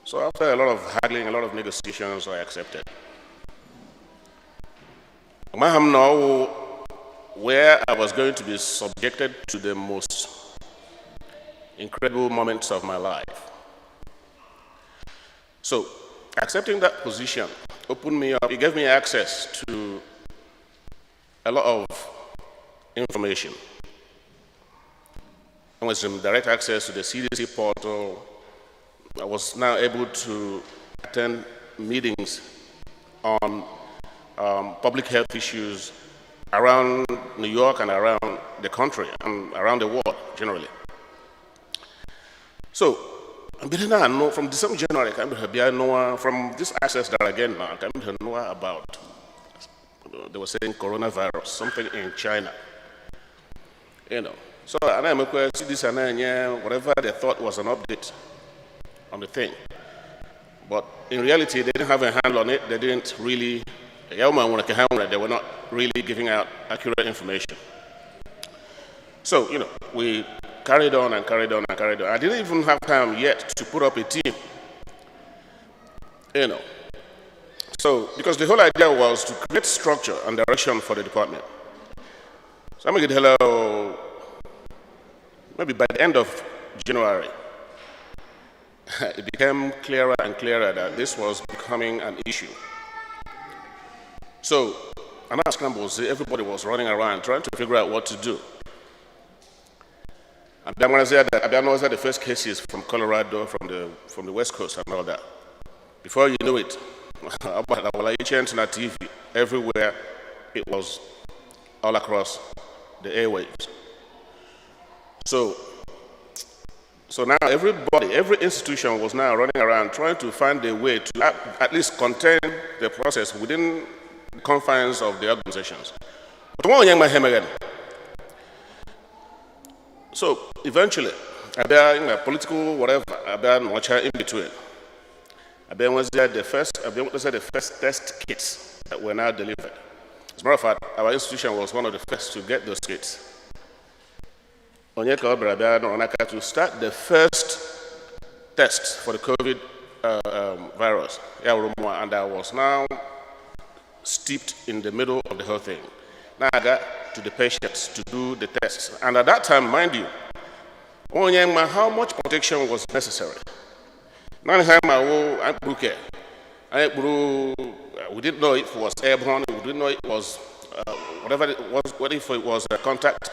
So after a lot of haggling, a lot of negotiations, I accepted. I know where I was going to be subjected to the most incredible moments of my life. So accepting that position opened me up. It gave me access to a lot of information. I was in direct access to the CDC portal. I was now able to attend meetings on public health issues around New York and around the country and around the world generally. So From December, January, from this access that again now, I know about, they were saying coronavirus, something in China. So I'm see this and whatever they thought was an update on the thing. But in reality, they didn't have a handle on it. They didn't really, they were not really giving out accurate information. So, we carried on and carried on and carried on. I didn't even have time yet to put up a team. So, because the whole idea was to create structure and direction for the department. So I'm going to get hello, maybe by the end of January, it became clearer and clearer that this was becoming an issue. So, another scramble, everybody was running around trying to figure out what to do. And then when I said that, I was at the first cases from Colorado, from the West Coast and all that. Before you knew it, TV, everywhere, it was all across the airwaves. So now every institution was now running around trying to find a way to at least contain the process within the confines of the organizations. So eventually, in my political whatever, in between. Was there the first test kits that were now delivered. As a matter of fact, our institution was one of the first to get those kits. To start the first test for the COVID virus, and I was now steeped in the middle of the whole thing. Now I got to the patients to do the tests. And at that time, mind you, how much protection was necessary? We didn't know if it was airborne, we didn't know it was whatever it was, what if it was a contact.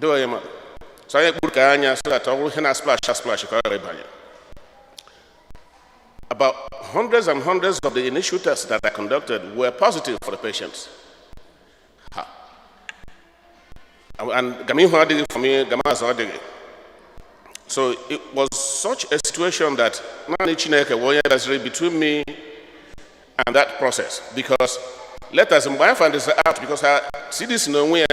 So I splash. About hundreds and hundreds of the initial tests that I conducted were positive for the patients. And for me, so it was such a situation that between me and that process, because let us find this out, because I see this nowhere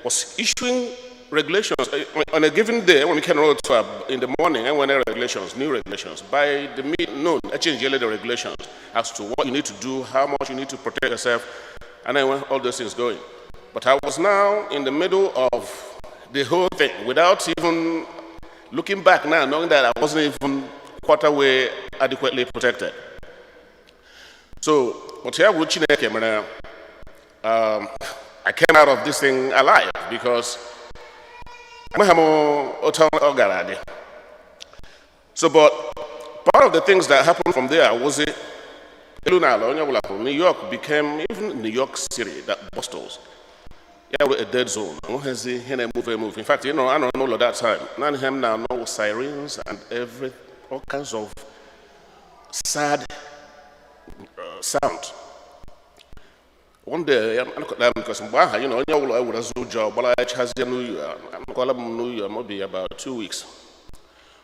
was issuing regulations on a given day when we can roll to in the morning, and when there are regulations, new regulations, by the noon, I change the regulations as to what you need to do, how much you need to protect yourself, and then all those things going. But I was now in the middle of the whole thing without even looking back now, knowing that I wasn't even quarter way adequately protected. So, I came out of this thing alive because so, but part of the things that happened from there was it New York became, even New York City, that Boston, a dead zone. In fact, I don't know at that time. None of them now know sirens and all kinds of sad sound. One day, because I would have job, but I has New Year. I'm calling New Year, maybe about 2 weeks.